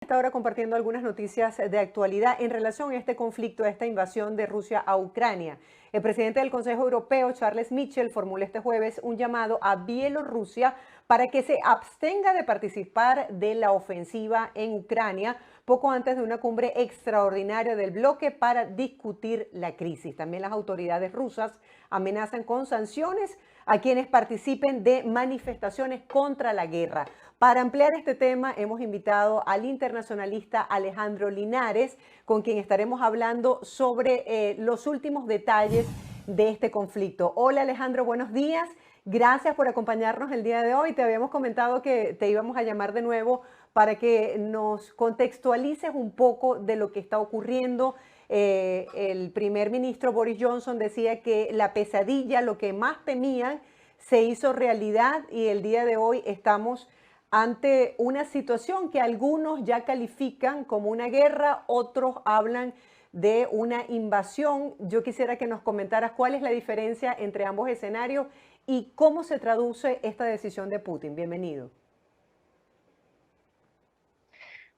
Está ahora compartiendo algunas noticias de actualidad en relación a este conflicto, a esta invasión de Rusia a Ucrania. El presidente del Consejo Europeo, Charles Michel, formuló este jueves un llamado a Bielorrusia para que se abstenga de participar de la ofensiva en Ucrania poco antes de una cumbre extraordinaria del bloque para discutir la crisis. También las autoridades rusas amenazan con sanciones a quienes participen de manifestaciones contra la guerra. Para ampliar este tema hemos invitado al internacionalista Alejandro Linares, con quien estaremos hablando sobre los últimos detalles de este conflicto. Hola Alejandro, buenos días. Gracias por acompañarnos el día de hoy. Te habíamos comentado que te íbamos a llamar de nuevo para que nos contextualices un poco de lo que está ocurriendo. El primer ministro Boris Johnson decía que la pesadilla, lo que más temían, se hizo realidad y el día de hoy estamos ante una situación que algunos ya califican como una guerra, otros hablan de una invasión. Yo quisiera que nos comentaras cuál es la diferencia entre ambos escenarios y cómo se traduce esta decisión de Putin. Bienvenido.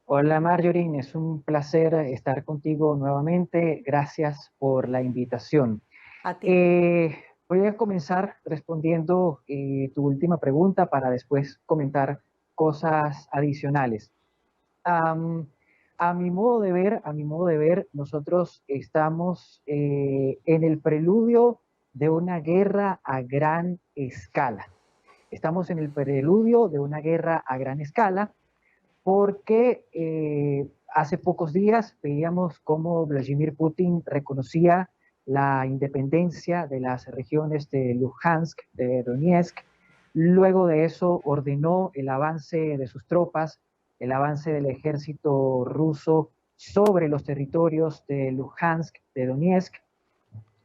Hola Marjorie, es un placer estar contigo nuevamente. Gracias por la invitación. A ti. Voy a comenzar respondiendo tu última pregunta para después comentar cosas adicionales. Am, a mi modo de ver, nosotros estamos en el preludio de una guerra a gran escala. Estamos en el preludio de una guerra a gran escala porque hace pocos días veíamos cómo Vladimir Putin reconocía la independencia de las regiones de Luhansk, de Donetsk. Luego de eso ordenó el avance de sus tropas, el avance del ejército ruso sobre los territorios de Luhansk, de Donetsk.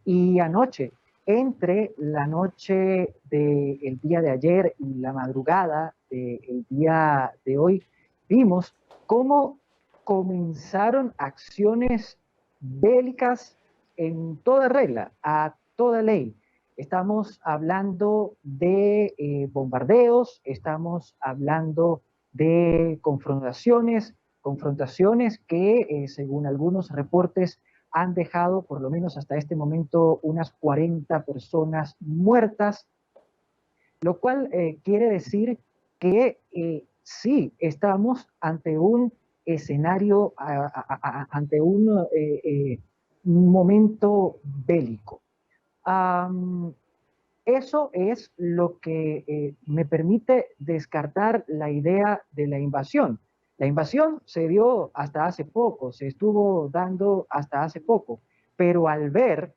Y anoche, entre la noche del día de ayer y la madrugada del día de hoy, vimos cómo comenzaron acciones bélicas en toda regla, a toda ley. Estamos hablando de bombardeos, estamos hablando de confrontaciones que, según algunos reportes, han dejado por lo menos hasta este momento unas 40 personas muertas, lo cual quiere decir que sí, estamos ante un escenario, ante un momento bélico. Eso es lo que me permite descartar la idea de la invasión. La invasión se dio hasta hace poco, se estuvo dando hasta hace poco, pero al ver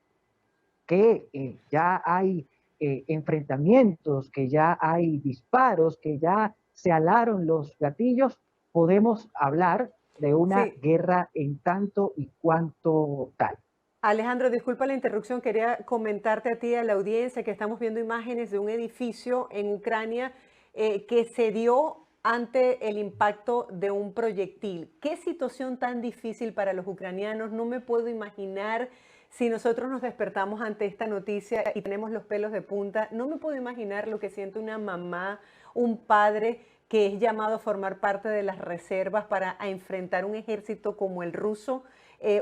que ya hay enfrentamientos, que ya hay disparos, que ya se alaron los gatillos, podemos hablar de una Sí, guerra en tanto y cuanto tal. Alejandro, disculpa la interrupción. Quería comentarte a ti y a la audiencia que estamos viendo imágenes de un edificio en Ucrania que se dio ante el impacto de un proyectil. Qué situación tan difícil para los ucranianos. No me puedo imaginar si nosotros nos despertamos ante esta noticia y tenemos los pelos de punta. No me puedo imaginar lo que siente una mamá, un padre que es llamado a formar parte de las reservas para enfrentar un ejército como el ruso,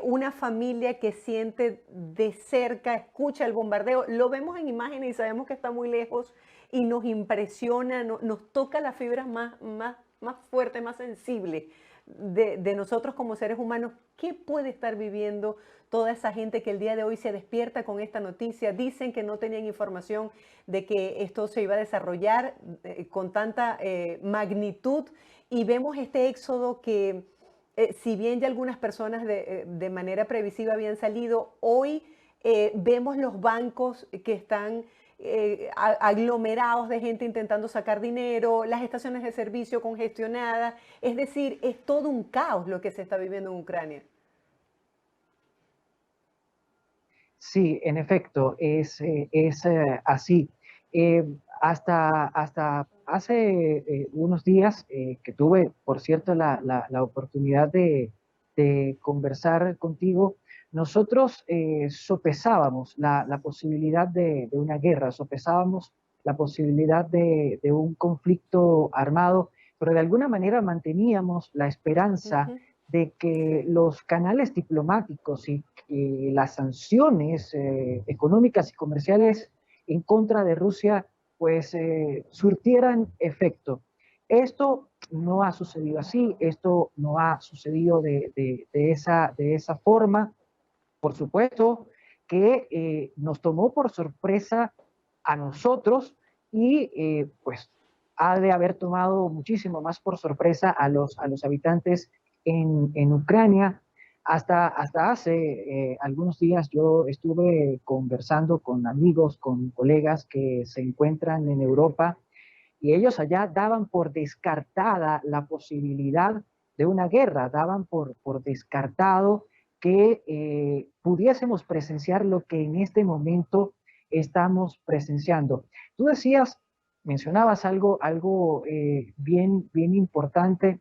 una familia que siente de cerca, escucha el bombardeo, lo vemos en imágenes y sabemos que está muy lejos y nos impresiona, nos toca las fibras más fuertes, más sensibles de nosotros como seres humanos. ¿Qué puede estar viviendo toda esa gente que el día de hoy se despierta con esta noticia? Dicen que no tenían información de que esto se iba a desarrollar con tanta magnitud y vemos este éxodo que si bien ya algunas personas de manera previsiva habían salido, hoy vemos los bancos que están aglomerados de gente intentando sacar dinero, las estaciones de servicio congestionadas, es decir, es todo un caos lo que se está viviendo en Ucrania. Sí, en efecto, es así. Eh, hasta hace unos días que tuve, por cierto, la oportunidad de conversar contigo, nosotros sopesábamos la posibilidad de una guerra, sopesábamos la posibilidad de un conflicto armado pero de alguna manera manteníamos la esperanza de que los canales diplomáticos y las sanciones económicas y comerciales en contra de Rusia pues surtieran efecto. Esto no ha sucedido así, esto no ha sucedido de esa forma. Por supuesto que nos tomó por sorpresa a nosotros y pues ha de haber tomado muchísimo más por sorpresa a los habitantes en Ucrania. Hasta hace algunos días yo estuve conversando con amigos, con colegas que se encuentran en Europa y ellos allá daban por descartada la posibilidad de una guerra, daban por descartado que pudiésemos presenciar lo que en este momento estamos presenciando. Tú decías, mencionabas algo bien importante,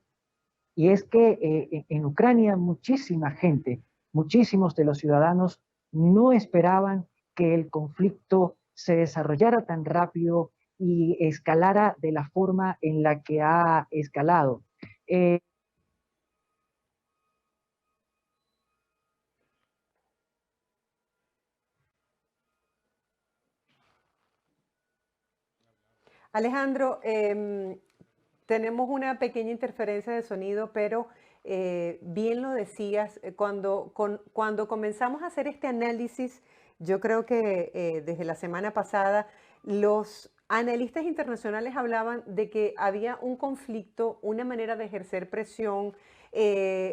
y es que en Ucrania muchísima gente, muchísimos de los ciudadanos no esperaban que el conflicto se desarrollara tan rápido y escalara de la forma en la que ha escalado. Alejandro, tenemos una pequeña interferencia de sonido, pero bien lo decías, cuando comenzamos a hacer este análisis, yo creo que desde la semana pasada, los analistas internacionales hablaban de que había un conflicto, una manera de ejercer presión,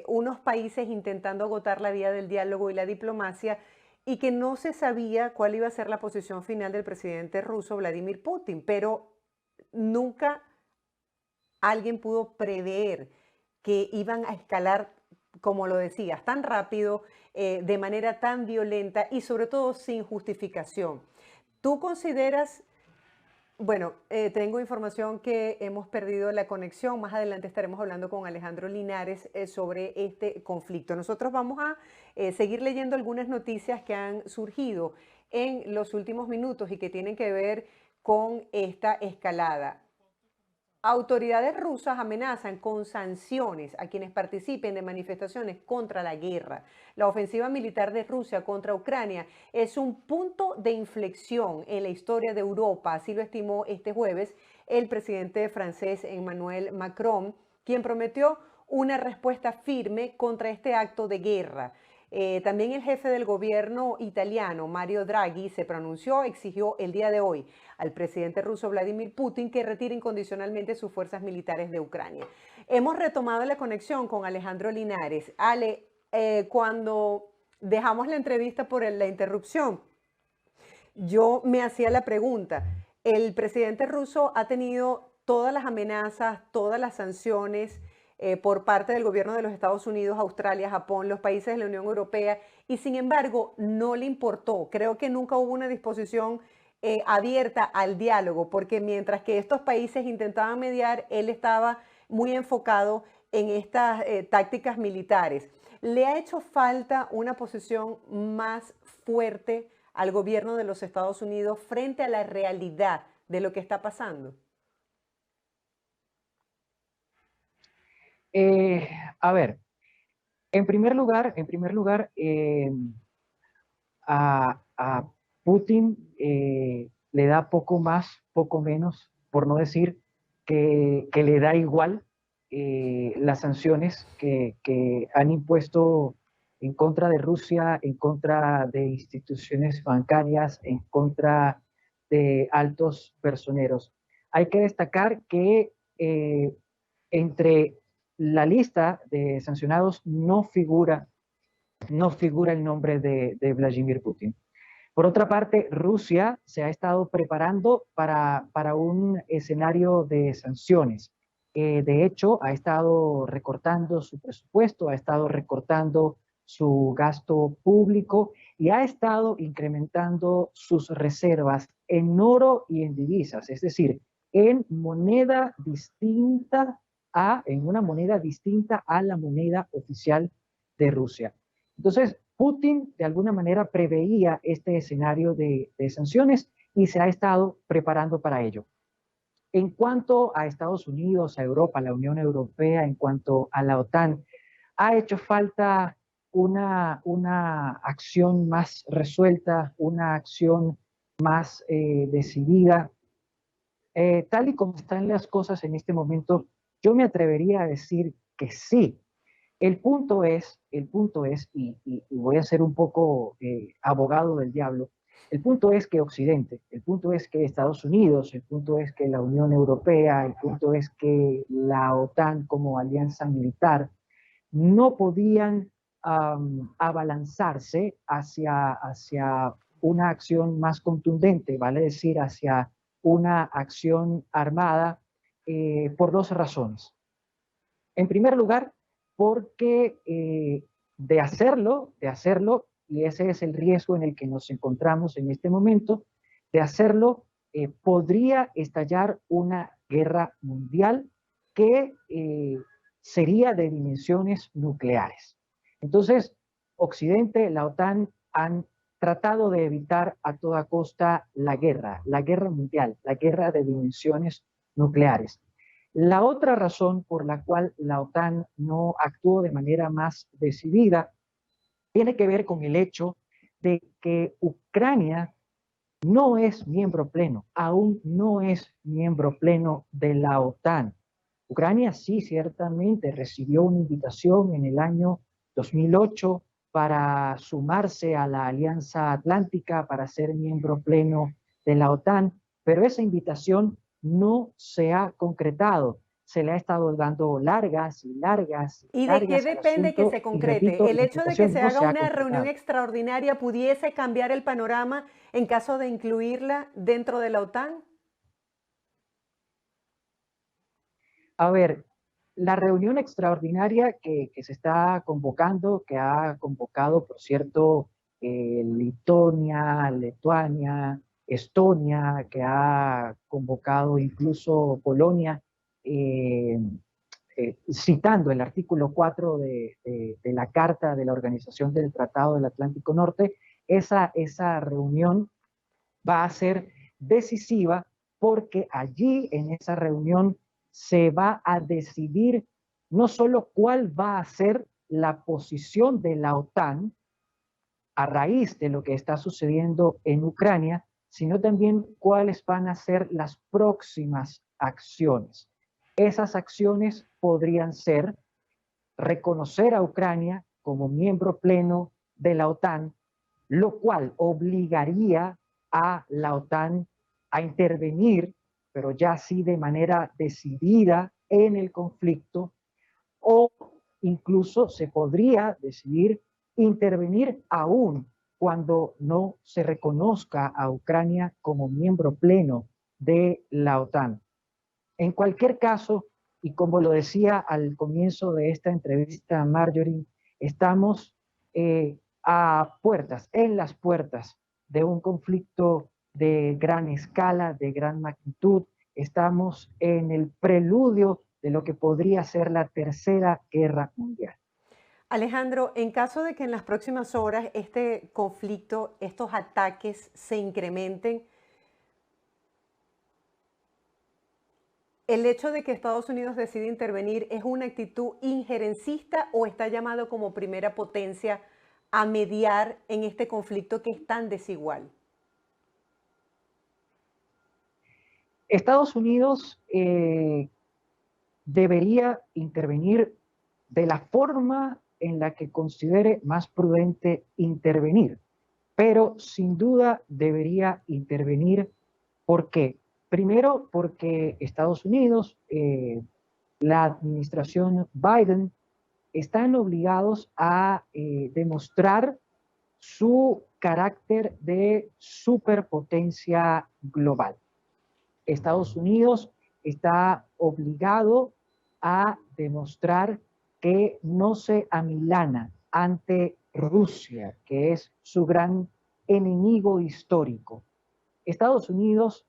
unos países intentando agotar la vía del diálogo y la diplomacia, y que no se sabía cuál iba a ser la posición final del presidente ruso, Vladimir Putin, pero nunca alguien pudo prever que iban a escalar, como lo decías, tan rápido, de manera tan violenta y sobre todo sin justificación. ¿Tú consideras, bueno, tengo información que hemos perdido la conexión, más adelante estaremos hablando con Alejandro Linares sobre este conflicto. Nosotros vamos a seguir leyendo algunas noticias que han surgido en los últimos minutos y que tienen que ver con esta escalada. Autoridades rusas amenazan con sanciones a quienes participen de manifestaciones contra la guerra. La ofensiva militar de Rusia contra Ucrania es un punto de inflexión en la historia de Europa, así lo estimó este jueves el presidente francés Emmanuel Macron, quien prometió una respuesta firme contra este acto de guerra. También el jefe del gobierno italiano, Mario Draghi, se pronunció, exigió el día de hoy al presidente ruso Vladimir Putin que retire incondicionalmente sus fuerzas militares de Ucrania. Hemos retomado la conexión con Alejandro Linares. Ale, cuando dejamos la entrevista por la interrupción, yo me hacía la pregunta, el presidente ruso ha tenido todas las amenazas, todas las sanciones, por parte del gobierno de los Estados Unidos, Australia, Japón, los países de la Unión Europea, y sin embargo no le importó. Creo que nunca hubo una disposición abierta al diálogo, porque mientras que estos países intentaban mediar, él estaba muy enfocado en estas tácticas militares. ¿Le ha hecho falta una posición más fuerte al gobierno de los Estados Unidos frente a la realidad de lo que está pasando? A ver, en primer lugar, a Putin le da poco más, poco menos, por no decir que le da igual las sanciones que han impuesto en contra de Rusia, en contra de instituciones bancarias, en contra de altos personeros. Hay que destacar que entre la lista de sancionados no figura el nombre de Vladimir Putin. Por otra parte, Rusia se ha estado preparando para un escenario de sanciones. De hecho, ha estado recortando su presupuesto, ha estado recortando su gasto público y ha estado incrementando sus reservas en oro y en divisas, es decir, en una moneda distinta a la moneda oficial de Rusia. Entonces, Putin de alguna manera preveía este escenario de sanciones y se ha estado preparando para ello. En cuanto a Estados Unidos, a Europa, a la Unión Europea, en cuanto a la OTAN, ha hecho falta una acción más resuelta, una acción más decidida. Tal y como están las cosas en este momento, yo me atrevería a decir que sí. El punto es y voy a ser un poco abogado del diablo, el punto es que Occidente, el punto es que Estados Unidos, el punto es que la Unión Europea, el punto es que la OTAN como alianza militar no podían abalanzarse hacia una acción más contundente, vale decir, hacia una acción armada por dos razones. En primer lugar, porque de hacerlo, y ese es el riesgo en el que nos encontramos en este momento, de hacerlo, podría estallar una guerra mundial que sería de dimensiones nucleares. Entonces, Occidente, la OTAN, han tratado de evitar a toda costa la guerra mundial, la guerra de dimensiones nucleares. La otra razón por la cual la OTAN no actuó de manera más decidida tiene que ver con el hecho de que Ucrania no es miembro pleno, aún no es miembro pleno de la OTAN. Ucrania sí, ciertamente recibió una invitación en el año 2008 para sumarse a la Alianza Atlántica, para ser miembro pleno de la OTAN, pero esa invitación no se ha concretado. Se le ha estado dando largas y largas y ¿Y de qué largas al depende que asunto se y repito, concrete? ¿El la hecho de que invitación se no haga se ha una reunión concretado. extraordinaria pudiese cambiar el panorama en caso de incluirla dentro de la OTAN? A ver, la reunión extraordinaria que se está convocando, que ha convocado, por cierto, Lituania, Lituania, Estonia, que ha convocado incluso Polonia, eh, citando el artículo 4 de la Carta de la Organización del Tratado del Atlántico Norte, esa reunión va a ser decisiva porque allí en esa reunión se va a decidir no solo cuál va a ser la posición de la OTAN a raíz de lo que está sucediendo en Ucrania, sino también cuáles van a ser las próximas acciones. Esas acciones podrían ser reconocer a Ucrania como miembro pleno de la OTAN, lo cual obligaría a la OTAN a intervenir, pero ya sí de manera decidida en el conflicto, o incluso se podría decidir intervenir aún cuando no se reconozca a Ucrania como miembro pleno de la OTAN. En cualquier caso, y como lo decía al comienzo de esta entrevista, Marjorie, estamos a puertas, en las puertas de un conflicto de gran escala, de gran magnitud. Estamos en el preludio de lo que podría ser la Tercera Guerra Mundial. Alejandro, en caso de que en las próximas horas este conflicto, estos ataques se incrementen, ¿el hecho de que Estados Unidos decida intervenir es una actitud injerencista o está llamado como primera potencia a mediar en este conflicto que es tan desigual? Estados Unidos debería intervenir de la forma en la que considere más prudente intervenir, pero sin duda debería intervenir. ¿Por qué? Primero, porque Estados Unidos, la administración Biden, están obligados a demostrar su carácter de superpotencia global. Estados Unidos está obligado a demostrar que no se amilana ante Rusia, que es su gran enemigo histórico. Estados Unidos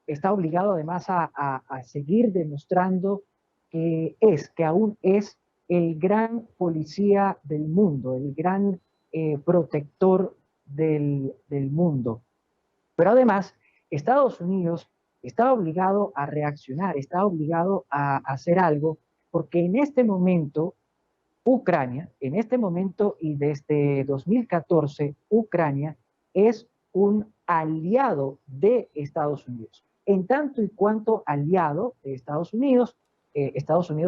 está obligado además a seguir demostrando que aún es el gran policía del mundo, el gran protector del mundo. Pero además, Estados Unidos está obligado a reaccionar, está obligado a hacer algo, porque en este momento Ucrania, en este momento y desde 2014, Ucrania es un aliado de Estados Unidos. En tanto y cuanto aliado de Estados Unidos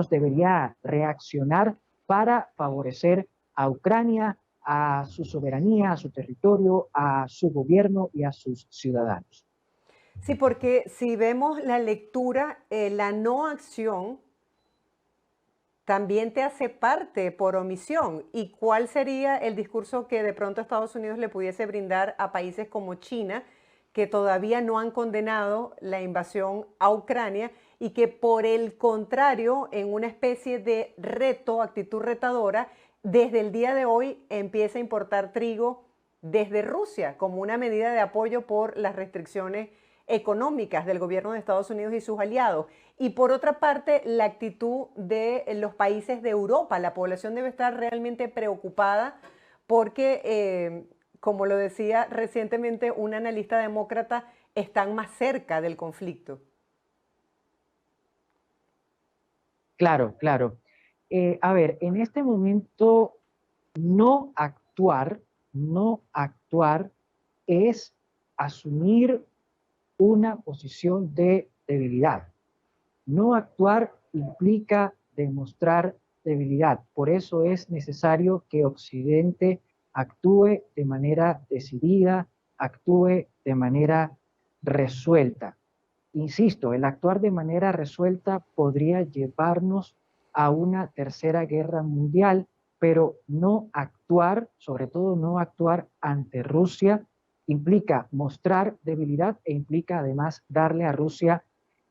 debería reaccionar para favorecer a Ucrania, a su soberanía, a su territorio, a su gobierno y a sus ciudadanos. Sí, porque si vemos la lectura, la no acción también te hace parte por omisión. ¿Y cuál sería el discurso que de pronto Estados Unidos le pudiese brindar a países como China, que todavía no han condenado la invasión a Ucrania y que por el contrario, en una especie de reto, actitud retadora, desde el día de hoy empieza a importar trigo desde Rusia como una medida de apoyo por las restricciones económicas del gobierno de Estados Unidos y sus aliados? Y por otra parte, la actitud de los países de Europa. La población debe estar realmente preocupada porque, como lo decía recientemente un analista demócrata, están más cerca del conflicto. Claro, claro. A ver, en este momento no actuar, no actuar es asumir una posición de debilidad. No actuar implica demostrar debilidad. Por eso es necesario que Occidente actúe de manera decidida, actúe de manera resuelta. Insisto, el actuar de manera resuelta podría llevarnos a una tercera guerra mundial, pero no actuar, sobre todo no actuar ante Rusia, implica mostrar debilidad e implica además darle a Rusia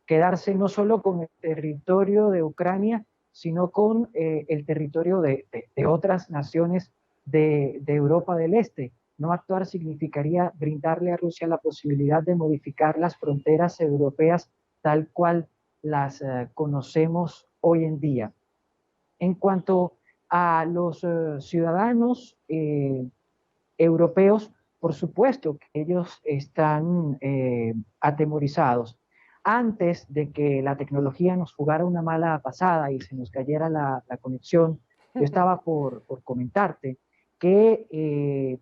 quedarse no solo con el territorio de Ucrania, sino con el territorio de otras naciones de Europa del Este. No actuar significaría brindarle a Rusia la posibilidad de modificar las fronteras europeas tal cual las conocemos hoy en día. En cuanto a los ciudadanos europeos, por supuesto que ellos están atemorizados. Antes de que la tecnología nos jugara una mala pasada y se nos cayera la conexión, yo estaba por comentarte que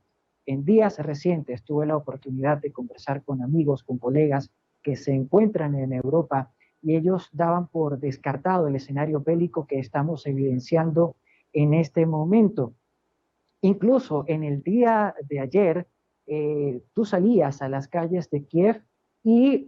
en días recientes tuve la oportunidad de conversar con amigos, con colegas que se encuentran en Europa y ellos daban por descartado el escenario bélico que estamos evidenciando en este momento. Incluso en el día de ayer, tú salías a las calles de Kiev y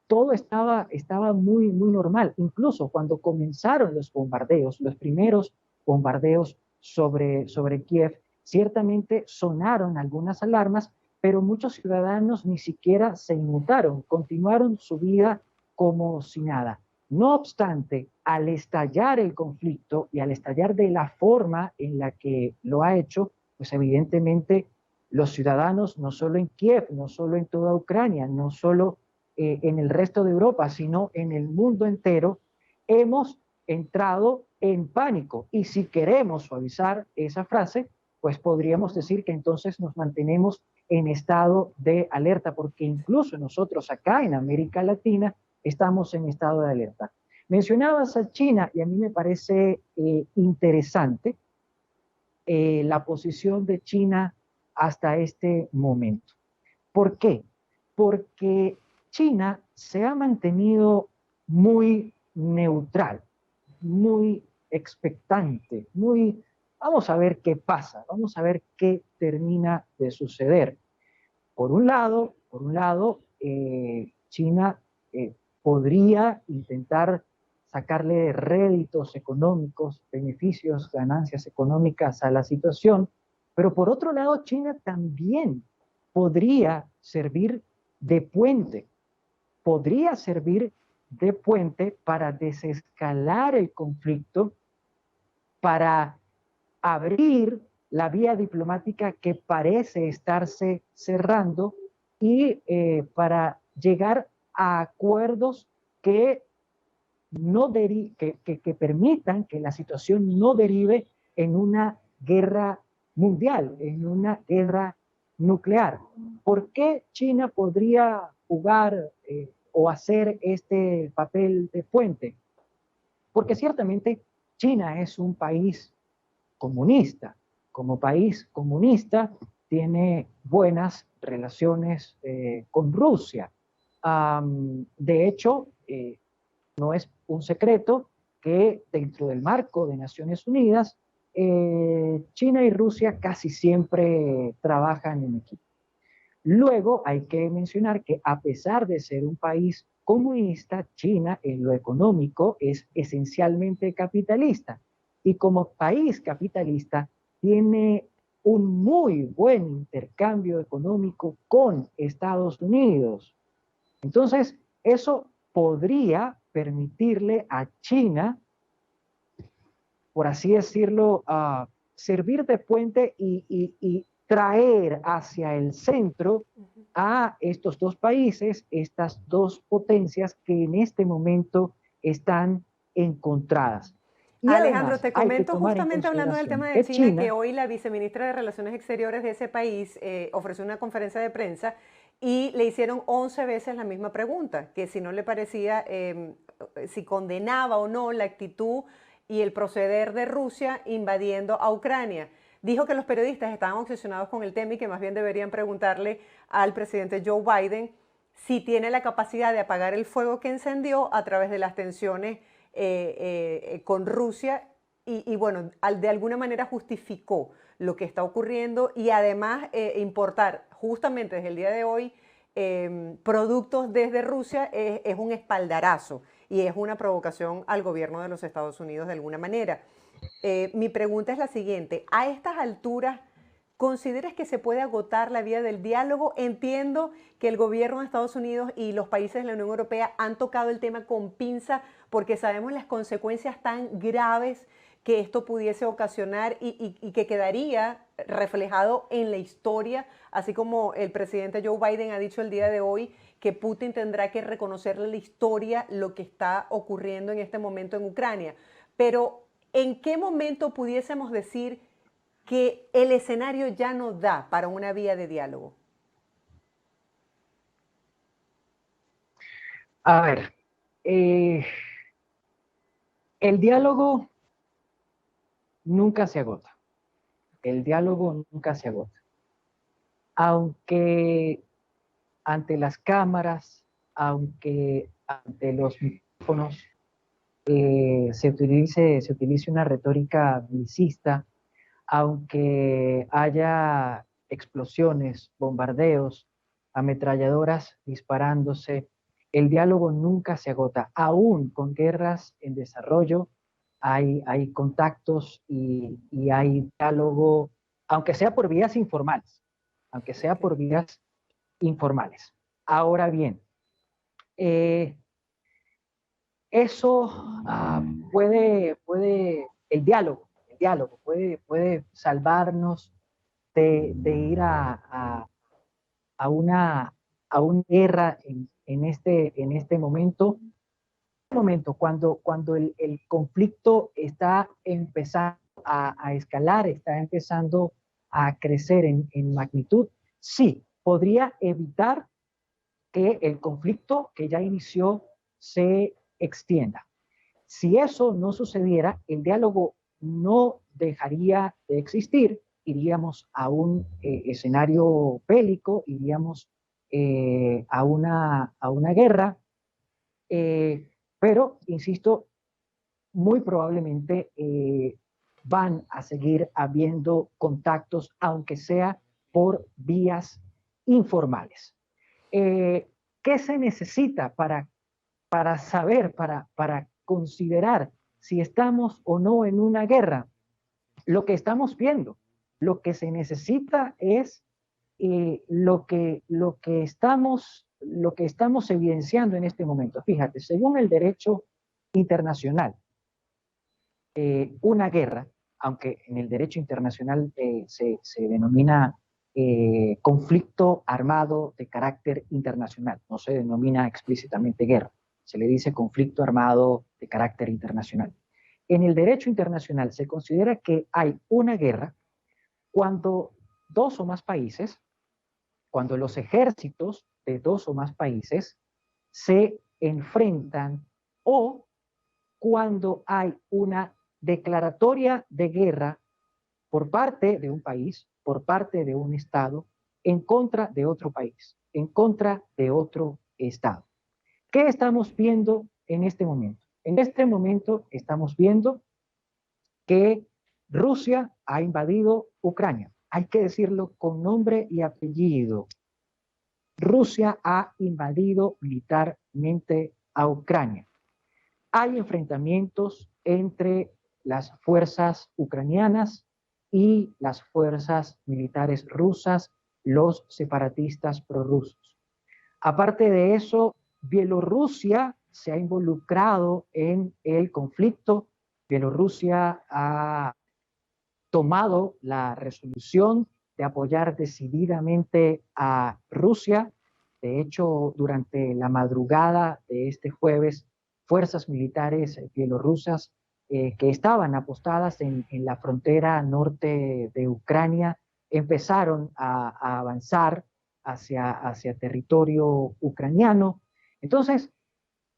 todo estaba muy, muy normal. Incluso cuando comenzaron los bombardeos, los primeros bombardeos sobre Kiev, ciertamente sonaron algunas alarmas, pero muchos ciudadanos ni siquiera se inmutaron, continuaron su vida como si nada. No obstante, al estallar el conflicto y al estallar de la forma en la que lo ha hecho, pues evidentemente los ciudadanos, no solo en Kiev, no solo en toda Ucrania, no solo en el resto de Europa, sino en el mundo entero, hemos entrado en pánico. Y si queremos suavizar esa frase, pues podríamos decir que entonces nos mantenemos en estado de alerta, porque incluso nosotros acá en América Latina estamos en estado de alerta. Mencionabas a China y a mí me parece interesante la posición de China hasta este momento. ¿Por qué? Porque China se ha mantenido muy neutral, muy expectante, muy, vamos a ver qué pasa, vamos a ver qué termina de suceder. Por un lado, China podría intentar sacarle réditos económicos, beneficios, ganancias económicas a la situación, pero por otro lado, China también de puente, podría servir de puente para desescalar el conflicto, para abrir la vía diplomática que parece estarse cerrando y para llegar a acuerdos que, que permitan que la situación no derive en una guerra mundial, en una guerra nuclear. ¿Por qué China podría jugar o hacer este papel de puente? Porque ciertamente China es un país comunista. Como país comunista tiene buenas relaciones con Rusia. De hecho, no es un secreto que dentro del marco de Naciones Unidas, China y Rusia casi siempre trabajan en equipo. Luego hay que mencionar que a pesar de ser un país comunista, China en lo económico es esencialmente capitalista. Y como país capitalista tiene un muy buen intercambio económico con Estados Unidos. Entonces, eso podría permitirle a China, por así decirlo, servir de puente y traer hacia el centro a estos dos países, estas dos potencias que en este momento están encontradas. Y Alejandro, además te hay que comento tomar en justamente hablando del tema consideración de que China, que China, hoy la viceministra de Relaciones Exteriores de ese país ofreció una conferencia de prensa y le hicieron 11 veces la misma pregunta, que si no le parecía, si condenaba o no la actitud y el proceder de Rusia invadiendo a Ucrania. Dijo que los periodistas estaban obsesionados con el tema y que más bien deberían preguntarle al presidente Joe Biden si tiene la capacidad de apagar el fuego que encendió a través de las tensiones con Rusia y bueno, de alguna manera justificó lo que está ocurriendo y además importar justamente desde el día de hoy productos desde Rusia es un espaldarazo y es una provocación al gobierno de los Estados Unidos de alguna manera. Mi pregunta es la siguiente, a estas alturas, ¿consideras que se puede agotar la vía del diálogo? Entiendo que el gobierno de Estados Unidos y los países de la Unión Europea han tocado el tema con pinza porque sabemos las consecuencias tan graves que esto pudiese ocasionar y que quedaría reflejado en la historia, así como el presidente Joe Biden ha dicho el día de hoy que Putin tendrá que reconocerle a la historia lo que está ocurriendo en este momento en Ucrania. Pero, ¿en qué momento pudiésemos decir que el escenario ya no da para una vía de diálogo? a ver, el diálogo nunca se agota. El diálogo nunca se agota. Aunque ante las cámaras, aunque ante los micrófonos se utilice una retórica belicista, aunque haya explosiones, bombardeos, ametralladoras disparándose, el diálogo nunca se agota. Aún con guerras en desarrollo, hay contactos y hay diálogo, aunque sea por vías informales, aunque sea por vías informales. Ahora bien, eso el diálogo puede salvarnos de ir a a una guerra en este momento cuando el conflicto está empezando a escalar, está empezando a crecer en magnitud, sí, podría evitar que el conflicto que ya inició se extienda. Si eso no sucediera, el diálogo no dejaría de existir, iríamos a un escenario bélico, iríamos a una guerra, pero, insisto, muy probablemente van a seguir habiendo contactos, aunque sea por vías informales. ¿Qué se necesita para saber, para considerar si estamos o no en una guerra? Lo que estamos viendo, lo que se necesita es lo que estamos evidenciando en este momento. Fíjate, según el derecho internacional, una guerra, aunque en el derecho internacional se denomina conflicto armado de carácter internacional, no se denomina explícitamente guerra, se le dice conflicto armado de carácter internacional. En el derecho internacional se considera que hay una guerra cuando dos o más países, cuando los ejércitos de dos o más países se enfrentan o cuando hay una declaratoria de guerra por parte de un país, por parte de un Estado, en contra de otro país, en contra de otro Estado. ¿Qué estamos viendo en este momento? En este momento estamos viendo que Rusia ha invadido Ucrania. Hay que decirlo con nombre y apellido. Rusia ha invadido militarmente a Ucrania. Hay enfrentamientos entre las fuerzas ucranianas y las fuerzas militares rusas, los separatistas prorrusos. Aparte de eso, Bielorrusia se ha involucrado en el conflicto. Bielorrusia ha tomado la resolución de apoyar decididamente a Rusia. De hecho, durante la madrugada de este jueves, fuerzas militares bielorrusas que estaban apostadas en la frontera norte de Ucrania empezaron a avanzar hacia territorio ucraniano. Entonces,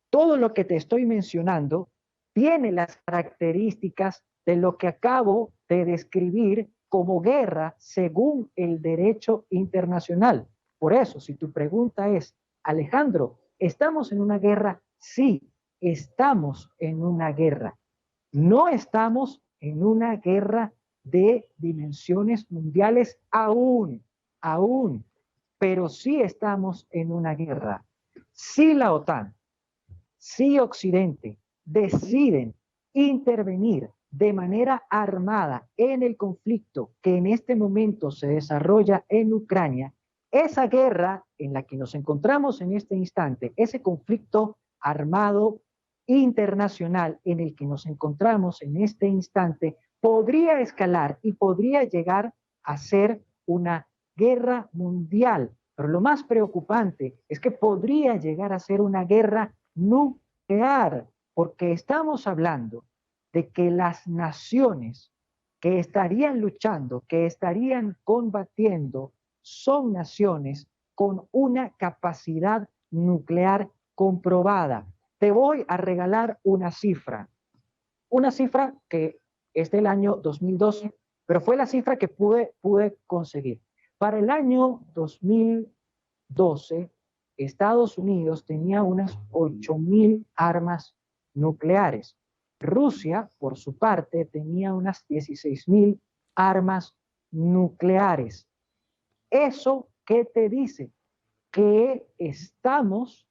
todo lo que te estoy mencionando tiene las características de lo que acabo de describir como guerra según el derecho internacional. Por eso, si tu pregunta es, Alejandro, ¿estamos en una guerra? Sí, estamos en una guerra. No estamos en una guerra de dimensiones mundiales aún, pero sí estamos en una guerra. Si la OTAN, si Occidente deciden intervenir de manera armada en el conflicto que en este momento se desarrolla en Ucrania, esa guerra en la que nos encontramos en este instante, ese conflicto armado internacional en el que nos encontramos en este instante, podría escalar y podría llegar a ser una guerra mundial. Pero lo más preocupante es que podría llegar a ser una guerra nuclear, porque estamos hablando de que las naciones que estarían luchando, que estarían combatiendo, son naciones con una capacidad nuclear comprobada. Te voy a regalar una cifra que es del año 2012, pero fue la cifra que pude conseguir. Para el año 2012, Estados Unidos tenía unas 8,000 armas nucleares. Rusia, por su parte, tenía unas 16,000 armas nucleares. ¿Eso qué te dice? Que estamos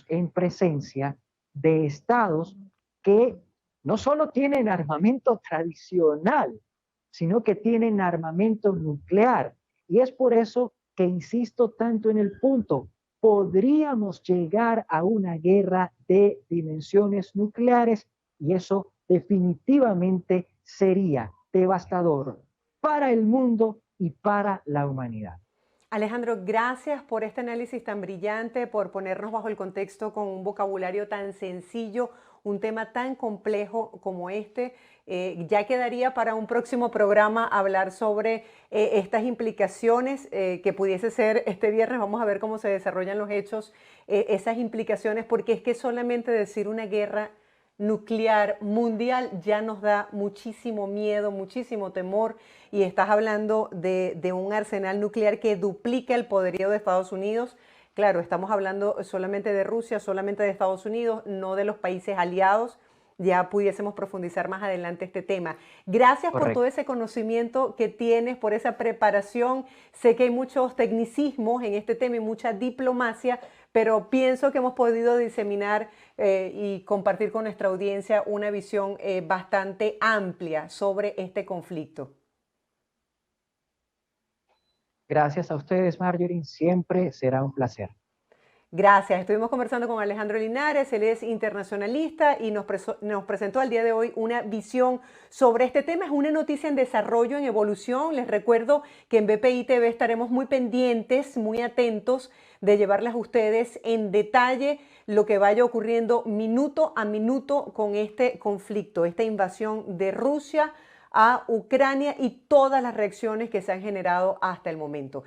en presencia de estados que no solo tienen armamento tradicional, sino que tienen armamento nuclear. Y es por eso que insisto tanto en el punto, podríamos llegar a una guerra de dimensiones nucleares y eso definitivamente sería devastador para el mundo y para la humanidad. Alejandro, gracias por este análisis tan brillante, por ponernos bajo el contexto con un vocabulario tan sencillo, un tema tan complejo como este. Ya quedaría para un próximo programa hablar sobre estas implicaciones que pudiese ser este viernes. Vamos a ver cómo se desarrollan los hechos, esas implicaciones, porque es que solamente decir una guerra nuclear mundial ya nos da muchísimo miedo, muchísimo temor, y estás hablando de un arsenal nuclear que duplica el poderío de Estados Unidos. Claro, estamos hablando solamente de Rusia, solamente de Estados Unidos, no de los países aliados. Ya pudiésemos profundizar más adelante este tema. Gracias por todo ese conocimiento que tienes, por esa preparación. Sé que hay muchos tecnicismos en este tema y mucha diplomacia, pero pienso que hemos podido diseminar y compartir con nuestra audiencia una visión bastante amplia sobre este conflicto. Gracias a ustedes, Marjorie. Siempre será un placer. Gracias. Estuvimos conversando con Alejandro Linares, él es internacionalista y nos presentó al día de hoy una visión sobre este tema. Es una noticia en desarrollo, en evolución. Les recuerdo que en BPI TV estaremos muy pendientes, muy atentos de llevarles a ustedes en detalle lo que vaya ocurriendo minuto a minuto con este conflicto, esta invasión de Rusia a Ucrania y todas las reacciones que se han generado hasta el momento.